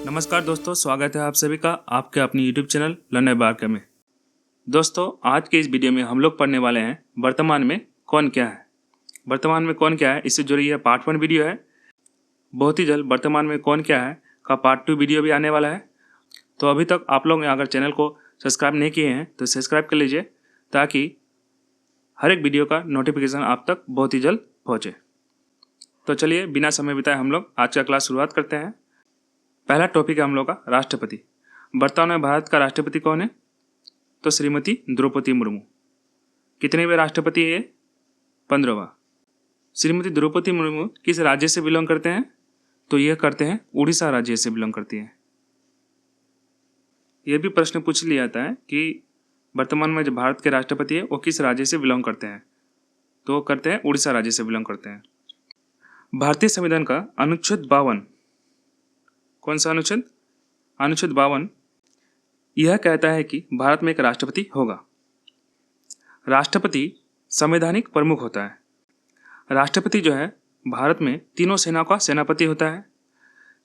नमस्कार दोस्तों, स्वागत है आप सभी का आपके अपनी YouTube channel learn by RK में। दोस्तों, आज के इस वीडियो में हम लोग पढ़ने वाले हैं वर्तमान में कौन क्या है। वर्तमान में कौन क्या है इससे जुड़ी यह पार्ट 1 वीडियो है। बहुत ही जल्द वर्तमान में कौन क्या है का पार्ट 2 वीडियो भी आने वाला है। तो अभी तक आप लोग अगर चैनल को सब्सक्राइब नहीं किए हैं तो सब्सक्राइब कर लीजिए ताकि हर एक वीडियो का नोटिफिकेशन आप तक बहुत ही जल्द पहुँचे। तो चलिए बिना समय बिताए हम लोग आज का क्लास शुरुआत करते हैं। पहला टॉपिक है हम लोग का राष्ट्रपति। वर्तमान में भारत का राष्ट्रपति कौन है? तो श्रीमती द्रौपदी मुर्मू। कितनेवें राष्ट्रपति है ये? 15वां। श्रीमती द्रौपदी मुर्मू किस राज्य से बिलोंग करते हैं? तो यह करते हैं उड़ीसा राज्य से बिलोंग करती हैं। यह भी प्रश्न पूछ लिया जाता है कि वर्तमान में जो भारत के राष्ट्रपति है वो किस राज्य से बिलोंग करते हैं? तो वो करते हैं उड़ीसा राज्य से बिलोंग करते हैं। भारतीय संविधान का अनुच्छेद 52, कौन सा अनुच्छेद? अनुच्छेद 52 यह कहता है कि भारत में एक राष्ट्रपति होगा। राष्ट्रपति संवैधानिक प्रमुख होता है। राष्ट्रपति जो है भारत में तीनों सेनाओं का सेनापति होता है।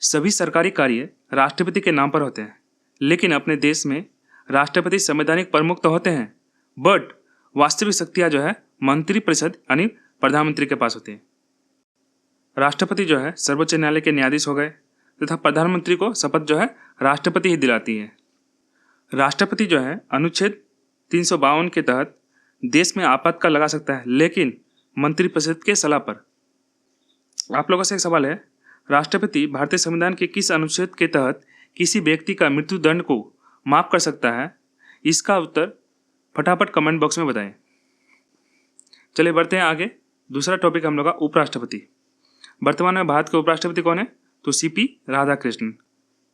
सभी सरकारी कार्य राष्ट्रपति के नाम पर होते हैं, लेकिन अपने देश में राष्ट्रपति संवैधानिक प्रमुख तो होते हैं, बट वास्तविक शक्तियाँ जो है मंत्रिपरिषद यानी प्रधानमंत्री के पास होती है। राष्ट्रपति जो है सर्वोच्च न्यायालय के न्यायाधीश हो गए तथा प्रधानमंत्री को शपथ जो है राष्ट्रपति ही दिलाती है। राष्ट्रपति जो है अनुच्छेद 352 के तहत देश में आपातकाल लगा सकता है, लेकिन मंत्रिपरिषद के सलाह पर। आप लोगों से एक सवाल है, राष्ट्रपति भारतीय संविधान के किस अनुच्छेद के तहत किसी व्यक्ति का मृत्यु दंड को माफ कर सकता है? इसका उत्तर फटाफट कमेंट बॉक्स में बताएं। चलिए बढ़ते हैं आगे। दूसरा टॉपिक हम लोग का उपराष्ट्रपति। वर्तमान में भारत के उपराष्ट्रपति कौन है? तो CP राधाकृष्णन।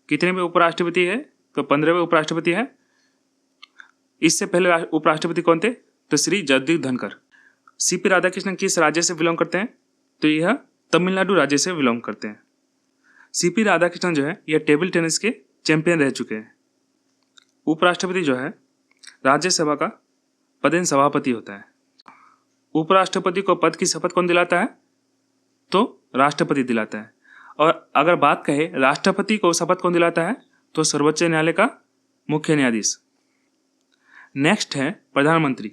कितने उपराष्ट्रपति है? तो 15वें उपराष्ट्रपति है। इससे पहले उपराष्ट्रपति कौन थे? तो श्री जगदीप धनखड़। CP राधाकृष्णन किस राज्य से बिलोंग करते हैं? तो यह तमिलनाडु राज्य से बिलोंग करते हैं। CP राधाकृष्णन जो है यह टेबल टेनिस के चैंपियन रह चुके हैं। उपराष्ट्रपति जो है राज्यसभा का पदेन सभापति होता है। उपराष्ट्रपति को पद की शपथ कौन दिलाता है? तो राष्ट्रपति दिलाता है। और अगर बात कहे राष्ट्रपति को शपथ कौन दिलाता है? तो सर्वोच्च न्यायालय का मुख्य न्यायाधीश। नेक्स्ट है प्रधानमंत्री।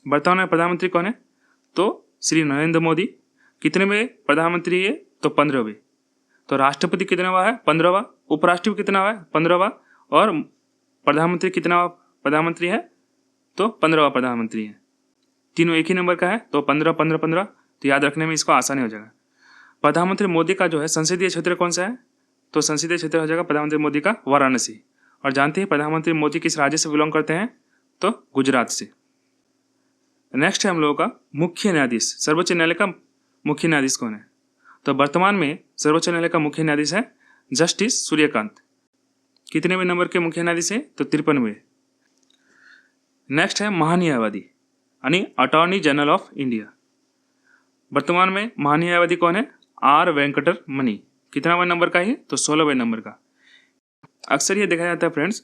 वर्तमान में प्रधानमंत्री कौन है? तो श्री नरेंद्र मोदी। कितनेवें प्रधानमंत्री है? तो 15वें। तो राष्ट्रपति कितनावा है? 15वां। उपराष्ट्रपति कितना है? 15वां। और प्रधानमंत्री कितना प्रधानमंत्री है? तो 15वां प्रधानमंत्री है। तीनों एक ही नंबर का है, तो 15 15 15। तो याद रखने में इसको आसानी हो जाएगा। प्रधानमंत्री मोदी का जो है संसदीय क्षेत्र कौन सा है? तो संसदीय क्षेत्र हो जाएगा प्रधानमंत्री मोदी का वाराणसी। और जानते हैं प्रधानमंत्री मोदी किस राज्य से बिलोंग करते हैं? तो गुजरात से। नेक्स्ट है हम लोगों का मुख्य न्यायाधीश। सर्वोच्च न्यायालय का मुख्य न्यायाधीश कौन है? तो वर्तमान में सर्वोच्च न्यायालय का मुख्य न्यायाधीश है जस्टिस सूर्यकांत। कितनेवें नंबर के मुख्य न्यायाधीश है? तो 53वें। नेक्स्ट है महान्यायवादी यानी अटॉर्नी जनरल ऑफ इंडिया। वर्तमान में महान्यायवादी कौन है? R वेंकटरमणि। कितनावें नंबर का है? तो 16वें नंबर का। अक्सर ये देखा जाता है फ्रेंड्स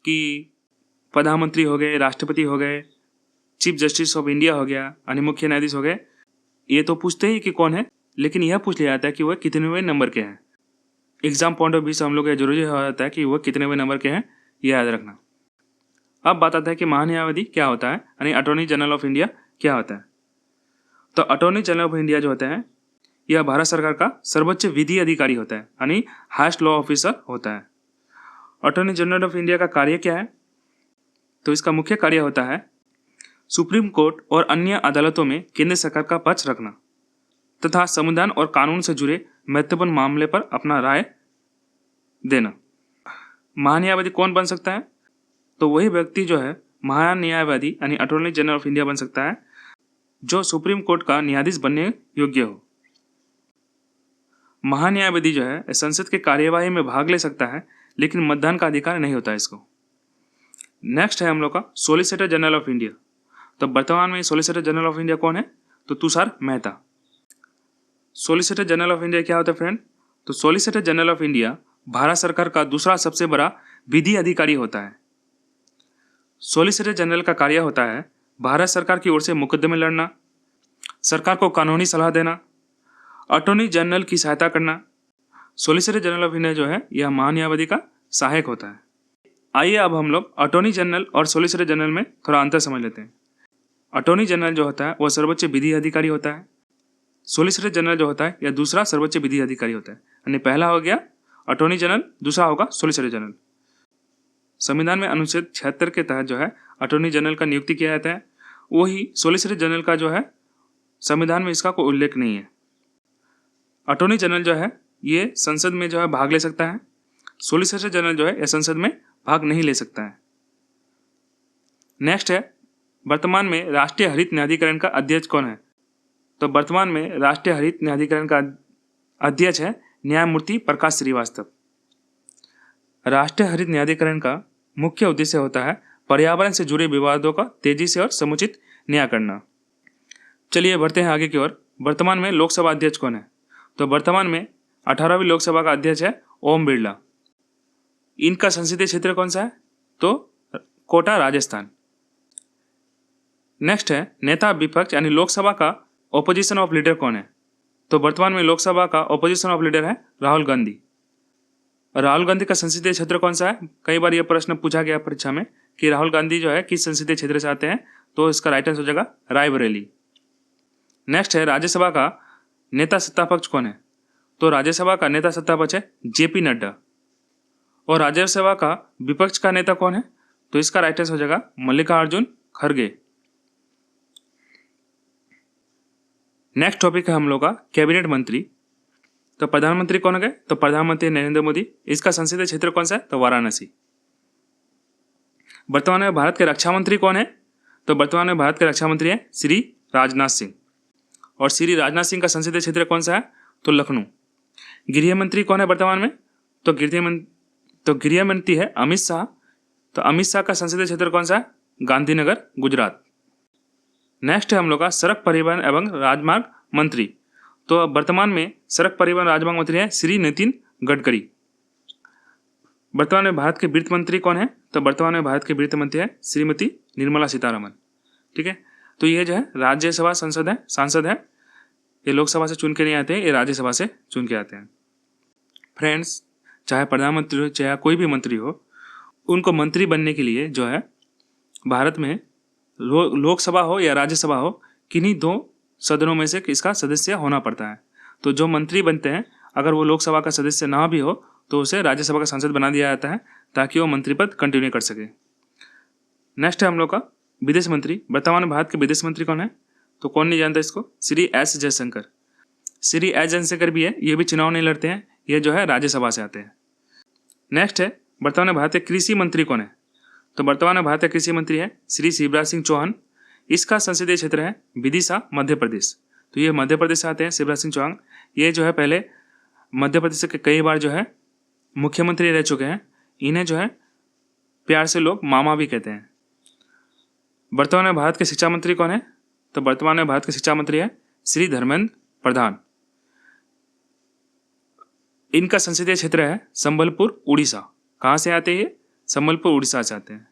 कि प्रधानमंत्री हो गए, राष्ट्रपति हो गए, चीफ जस्टिस ऑफ इंडिया हो गया यानी मुख्य न्यायाधीश हो गए, ये तो पूछते ही कि कौन है, लेकिन यह पूछ लिया जाता है कि वह कितनेवें नंबर के हैं। एग्जाम पॉइंट ऑफ व्यू से हम लोग जरूरी हो जाता है कि वह कितनेवें नंबर के हैं, यह याद रखना। अब बात आता है कि महान्यायवादी क्या होता है यानी अटॉर्नी जनरल ऑफ इंडिया क्या होता है। तो अटॉर्नी जनरल ऑफ इंडिया जो होता है यह भारत सरकार का सर्वोच्च विधि अधिकारी होता है यानी हाईएस्ट लॉ ऑफिसर होता है। अटॉर्नी जनरल ऑफ इंडिया का कार्य क्या है? तो इसका मुख्य कार्य होता है सुप्रीम कोर्ट और अन्य अदालतों में केंद्र सरकार का पक्ष रखना तथा संविधान और कानून से जुड़े महत्वपूर्ण मामले पर अपना राय देना। महान्यायवादी कौन बन सकता है? तो वही व्यक्ति जो है महान्यायवादी यानी अटॉर्नी जनरल ऑफ इंडिया बन सकता है जो सुप्रीम कोर्ट का न्यायाधीश बनने योग्य हो। महान्यायवादी जो है संसद के कार्यवाही में भाग ले सकता है, लेकिन मतदान का अधिकार नहीं होता है इसको। नेक्स्ट है हम लोग का सॉलिसिटर जनरल ऑफ इंडिया। तो वर्तमान में सॉलिसिटर जनरल ऑफ इंडिया कौन है? तो Tushar Mehta. Solicitor general of India क्या होता है फ्रेंड? तो solicitor general of India Bharat सरकार का दूसरा सबसे बड़ा विधि अधिकारी होता है। सॉलिसिटर जनरल का कार्य होता है भारत सरकार की ओर से मुकदमे लड़ना, सरकार को कानूनी सलाह देना, अटॉर्नी जनरल की सहायता करना, सॉलिसिटर जनरल ऑफ इंडिया जो है यह महान्यायवादी का सहायक होता है। आइए अब हम लोग अटॉर्नी जनरल और सॉलिसिटर जनरल में थोड़ा अंतर समझ लेते हैं। अटॉर्नी जनरल जो होता है वह सर्वोच्च विधि अधिकारी होता है। सॉलिसिटर जनरल जो होता है यह दूसरा सर्वोच्च विधि अधिकारी होता है। यानी पहला हो गया अटॉर्नी जनरल, दूसरा होगा सॉलिसिटर जनरल। संविधान में अनुच्छेद 76 के तहत जो है अटॉर्नी जनरल का नियुक्ति किया जाता है। वही सॉलिसिटर जनरल का जो है संविधान में इसका कोई उल्लेख नहीं है। अटॉर्नी जनरल जो है ये संसद में जो है भाग ले सकता है। सॉलिसिटर जनरल जो है यह संसद में भाग नहीं ले सकता है। नेक्स्ट है, वर्तमान में राष्ट्रीय हरित न्यायाधिकरण का अध्यक्ष कौन है? तो वर्तमान में राष्ट्रीय हरित न्यायाधिकरण का अध्यक्ष है न्यायमूर्ति प्रकाश श्रीवास्तव। राष्ट्रीय हरित न्यायाधिकरण का मुख्य उद्देश्य होता है पर्यावरण से जुड़े विवादों का तेजी से और समुचित न्याय करना। चलिए बढ़ते हैं आगे की ओर। वर्तमान में लोकसभा अध्यक्ष कौन है? तो वर्तमान में 18वीं लोकसभा का अध्यक्ष है ओम बिरला। इनका संसदीय क्षेत्र कौन सा है? तो कोटा, राजस्थान। नेक्स्ट है, नेता विपक्ष यानी लोकसभा का ऑपोजिशन ऑफ लीडर कौन है? तो वर्तमान में लोकसभा का ऑपोजिशन ऑफ लीडर है राहुल गांधी। राहुल गांधी का संसदीय क्षेत्र कौन सा है? कई बार यह प्रश्न पूछा गया परीक्षा में कि राहुल गांधी जो है किस संसदीय क्षेत्र से आते हैं, तो इसका राइट आंसर हो जाएगा रायबरेली। नेक्स्ट है, राज्यसभा का नेता सत्तापक्ष कौन है? तो राज्यसभा का नेता सत्तापक्ष है जेपी नड्डा। और राज्यसभा का विपक्ष का नेता कौन है? तो इसका राइट आंसर हो जाएगा मल्लिकार्जुन खड़गे। नेक्स्ट टॉपिक है हम लोग का कैबिनेट मंत्री। तो प्रधानमंत्री कौन हो गए? तो प्रधानमंत्री नरेंद्र मोदी। इसका संसदीय क्षेत्र कौन सा है? तो वाराणसी। वर्तमान में भारत के रक्षा मंत्री कौन है? तो वर्तमान में भारत के रक्षा मंत्री है श्री राजनाथ सिंह। और श्री राजनाथ सिंह का संसदीय क्षेत्र कौन सा है? तो लखनऊ। गृह मंत्री कौन है वर्तमान में? तो गृह मंत्री है अमित शाह। तो अमित शाह का संसदीय क्षेत्र कौन सा है? गांधीनगर, गुजरात। नेक्स्ट है हम लोग का सड़क परिवहन एवं राजमार्ग मंत्री। तो वर्तमान में सड़क परिवहन राजमार्ग मंत्री है श्री नितिन गडकरी। वर्तमान में भारत के वित्त मंत्री कौन है? तो वर्तमान में भारत के वित्त मंत्री है श्रीमती निर्मला सीतारमन। ठीक है, तो ये जो है राज्यसभा सांसद है। ये लोकसभा से चुन के नहीं आते हैं, ये राज्यसभा से चुन के आते हैं। फ्रेंड्स, चाहे प्रधानमंत्री हो चाहे कोई भी मंत्री हो, उनको मंत्री बनने के लिए जो है भारत में लोकसभा हो या राज्यसभा हो, किन्हीं दो सदनों में से इसका सदस्य होना पड़ता है। तो जो मंत्री बनते हैं अगर वो लोकसभा का सदस्य ना भी हो तो उसे राज्यसभा का सांसद बना दिया जाता है ताकि वो मंत्री पद कंटिन्यू कर सके। नेक्स्ट है हम लोग का विदेश मंत्री। वर्तमान में भारत के विदेश मंत्री कौन है? तो कौन नहीं जानता इसको? श्री एस जयशंकर। श्री एस जयशंकर भी है, ये भी चुनाव नहीं लड़ते हैं, ये जो है राज्यसभा से आते हैं। नेक्स्ट है, वर्तमान में भारत के कृषि मंत्री कौन है? तो वर्तमान में भारत के कृषि मंत्री है श्री शिवराज सिंह चौहान। इसका संसदीय क्षेत्र है विदिशा, मध्य प्रदेश। तो ये मध्य प्रदेश से आते हैं शिवराज सिंह चौहान। ये जो है पहले मध्य प्रदेश के कई बार जो है मुख्यमंत्री रह चुके हैं। इन्हें जो है प्यार से लोग मामा भी कहते हैं। वर्तमान में भारत के शिक्षा मंत्री कौन है? तो वर्तमान में भारत के शिक्षा मंत्री है श्री धर्मेंद्र प्रधान। इनका संसदीय क्षेत्र है संबलपुर, उड़ीसा। कहाँ से आते हैं? संबलपुर, उड़ीसा से आते हैं।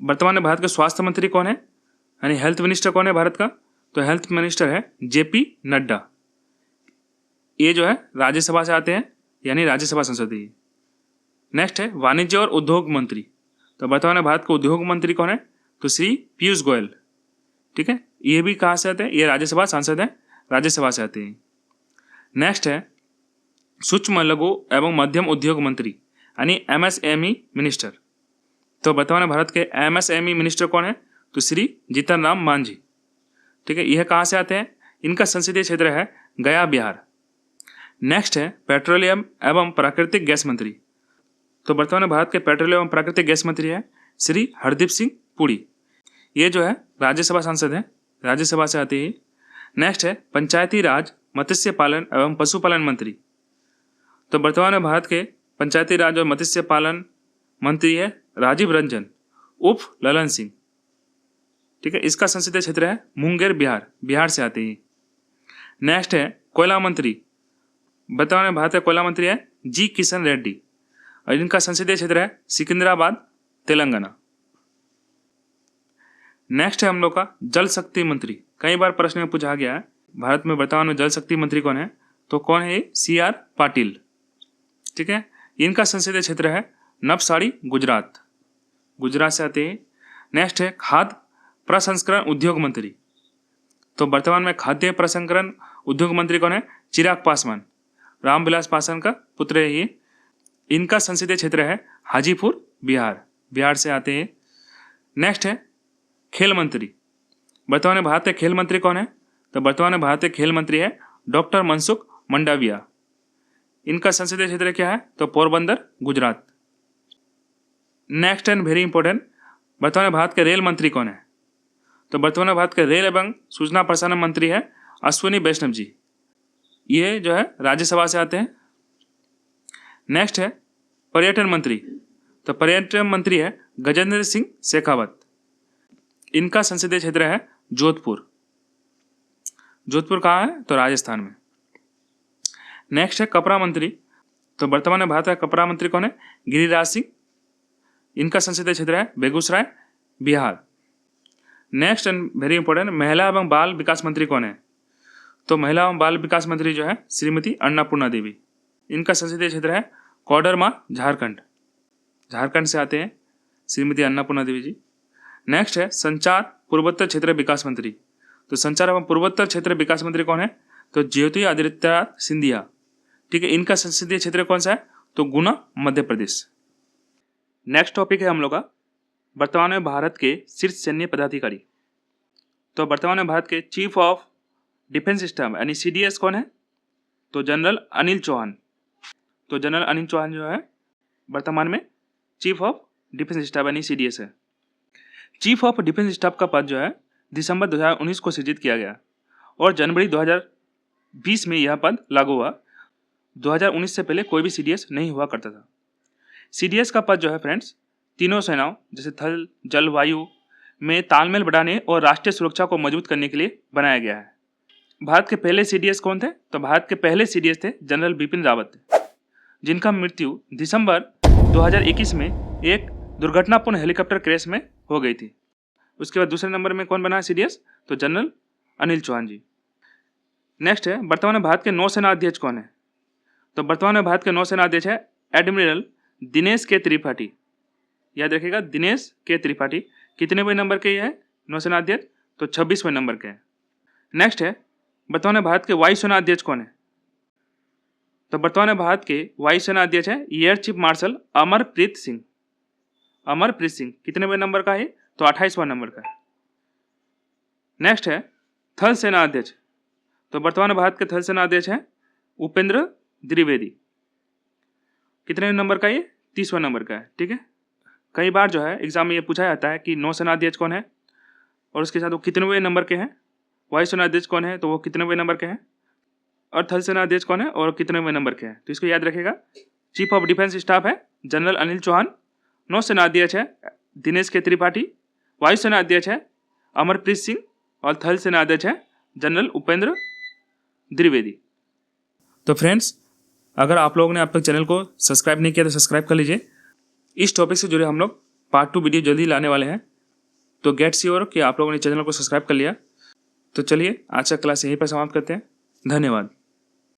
वर्तमान में भारत के स्वास्थ्य मंत्री कौन है, यानी हेल्थ मिनिस्टर कौन है भारत का? तो हेल्थ मिनिस्टर है जेपी नड्डा। ये जो है राज्यसभा से आते हैं, यानी राज्यसभा संसदीय। नेक्स्ट है वाणिज्य और उद्योग मंत्री। तो वर्तमान में भारत के उद्योग मंत्री कौन है? तो श्री पीयूष गोयल। ठीक है, ये भी कहाँ से आते हैं? ये राज्यसभा सांसद है, राज्यसभा से आते हैं। नेक्स्ट है सूक्ष्म लघु एवं मध्यम उद्योग मंत्री, यानी एमएसएमई मिनिस्टर। तो वर्तमान में भारत के एमएसएमई मिनिस्टर कौन है? तो श्री जीतन राम मांझी। ठीक है, यह कहाँ से आते हैं? इनका संसदीय क्षेत्र है गया, बिहार। नेक्स्ट है पेट्रोलियम एवं प्राकृतिक गैस मंत्री। तो वर्तमान में भारत के पेट्रोलियम एवं प्राकृतिक गैस मंत्री है श्री हरदीप सिंह पुरी। ये जो है राज्यसभा सांसद है, राज्यसभा से आते हैं। नेक्स्ट है पंचायती राज, मत्स्य पालन एवं पशुपालन मंत्री। तो वर्तमान में भारत के पंचायती राज और मत्स्य पालन मंत्री है राजीव रंजन उर्फ ललन सिंह। ठीक है, इसका संसदीय क्षेत्र है मुंगेर, बिहार। बिहार से आते हैं। नेक्स्ट है कोयला मंत्री। वर्तमान में भारत के कोयला मंत्री है जी किशन रेड्डी और इनका संसदीय क्षेत्र है सिकंदराबाद, तेलंगाना। नेक्स्ट है हम लोग का जल शक्ति मंत्री। कई बार प्रश्न में पूछा गया है भारत में वर्तमान में जल शक्ति मंत्री कौन है? तो कौन है? C R Patil. ठीक है। इनका संसदीय क्षेत्र है नवसारी, गुजरात, गुजरात से आते हैं। नेक्स्ट है खाद्य प्रसंस्करण उद्योग मंत्री। तो वर्तमान में खाद्य प्रसंस्करण उद्योग मंत्री कौन है? चिराग पासवान, रामविलास पासवान का पुत्र है ये। इनका संसदीय क्षेत्र है हाजीपुर, बिहार, बिहार से आते हैं। नेक्स्ट है खेल मंत्री। वर्तमान में भारत के खेल मंत्री कौन है? तो वर्तमान में भारत के खेल मंत्री है डॉक्टर मनसुख मंडाविया। इनका संसदीय क्षेत्र क्या है? तो Porbandar, Gujarat. Next and very important, वर्तमान में भारत के रेल मंत्री कौन है? तो वर्तमान में भारत के रेल एवं सूचना प्रसारण मंत्री है अश्विनी वैष्णव जी। ये जो है राज्यसभा से आते हैं। नेक्स्ट है पर्यटन मंत्री। तो पर्यटन मंत्री है गजेंद्र सिंह शेखावत। इनका संसदीय क्षेत्र है जोधपुर। जोधपुर कहाँ है? तो राजस्थान में। नेक्स्ट है कपड़ा मंत्री। तो वर्तमान में भारत का कपड़ा मंत्री कौन है? गिरिराज सिंह। इनका संसदीय क्षेत्र है Begusarai, Bihar. Next and very important, महिला एवं बाल विकास मंत्री कौन है? तो महिला एवं बाल विकास मंत्री जो है श्रीमती अन्नपूर्णा देवी। इनका संसदीय क्षेत्र है कोडरमा, झारखंड, झारखंड से आते हैं श्रीमती अन्नपूर्णा देवी जी। नेक्स्ट है संचार पूर्वोत्तर क्षेत्र विकास मंत्री। तो संचार एवं पूर्वोत्तर क्षेत्र विकास मंत्री कौन है? तो ज्योतिरादित्य सिंधिया। ठीक है। इनका संसदीय क्षेत्र कौन सा है? तो गुना, मध्य प्रदेश। नेक्स्ट टॉपिक है हम लोग का वर्तमान में भारत के शीर्ष सैन्य पदाधिकारी। तो वर्तमान में भारत के चीफ ऑफ डिफेंस स्टाफ यानी CDS कौन है? तो जनरल अनिल चौहान। तो जनरल अनिल चौहान जो है वर्तमान में चीफ ऑफ डिफेंस स्टाफ यानी CDS है। चीफ ऑफ डिफेंस स्टाफ का पद जो है दिसंबर 2019 को सृजित किया गया और जनवरी 2020 में यह पद लागू हुआ। 2019 से पहले कोई भी CDS नहीं हुआ करता था। CDS का पद जो है फ्रेंड्स तीनों सेनाओं जैसे थल, जल, वायु में तालमेल बढ़ाने और राष्ट्रीय सुरक्षा को मजबूत करने के लिए बनाया गया है। भारत के पहले CDS कौन थे? तो भारत के पहले CDS थे जनरल बिपिन रावत, जिनका मृत्यु दिसंबर 2021 में एक दुर्घटनापूर्ण हेलीकॉप्टर क्रैश में हो गई थी। उसके बाद दूसरे नंबर में कौन बना है CDS? तो जनरल अनिल चौहान जी। नेक्स्ट है वर्तमान में भारत के नौसेना अध्यक्ष कौन है? तो वर्तमान में भारत के नौसेना अध्यक्ष है एडमिरल दिनेश के त्रिपाठी। याद रखिएगा, दिनेश के त्रिपाठी। कितनेवें नंबर के है नौसेना अध्यक्ष? तो 26वें नंबर के हैं। नेक्स्ट है वर्तमान में भारत के वायुसेना अध्यक्ष कौन है? तो वर्तमान में भारत के वायुसेना अध्यक्ष है air chief marshal Amarpreet Singh. Amarpreet Singh कितनेवें नंबर का है? तो 28वां नंबर का है। नेक्स्ट है थल सेना अध्यक्ष। तो वर्तमान में भारत के थल सेना अध्यक्ष है उपेंद्र द्विवेदी। कितने नंबर का? ये 30वां नंबर का है। ठीक है। कई बार जो है एग्जाम में ये पूछा जाता है कि नौसेना अध्यक्ष कौन है और उसके साथ वो कितनेवें नंबर के हैं, वायुसेना अध्यक्ष कौन है तो वो कितनेवें नंबर के हैं, और थल सेना अध्यक्ष कौन है और कितनेवें नंबर के हैं। तो इसको याद रखिएगा। चीफ ऑफ डिफेंस स्टाफ है जनरल अनिल चौहान, नौसेना अध्यक्ष है दिनेश के त्रिपाठी, वायुसेना अध्यक्ष है अमरप्रीत सिंह और थल सेना अध्यक्ष है जनरल उपेंद्र द्विवेदी। तो फ्रेंड्स, अगर आप लोगों ने अब तक चैनल को सब्सक्राइब नहीं किया तो सब्सक्राइब कर लीजिए। इस टॉपिक से जुड़े हम लोग पार्ट 2 वीडियो जल्दी लाने वाले हैं, तो गेट श्योर कि आप लोगों ने चैनल को सब्सक्राइब कर लिया। तो चलिए आज का क्लास यहीं पर समाप्त करते हैं। धन्यवाद।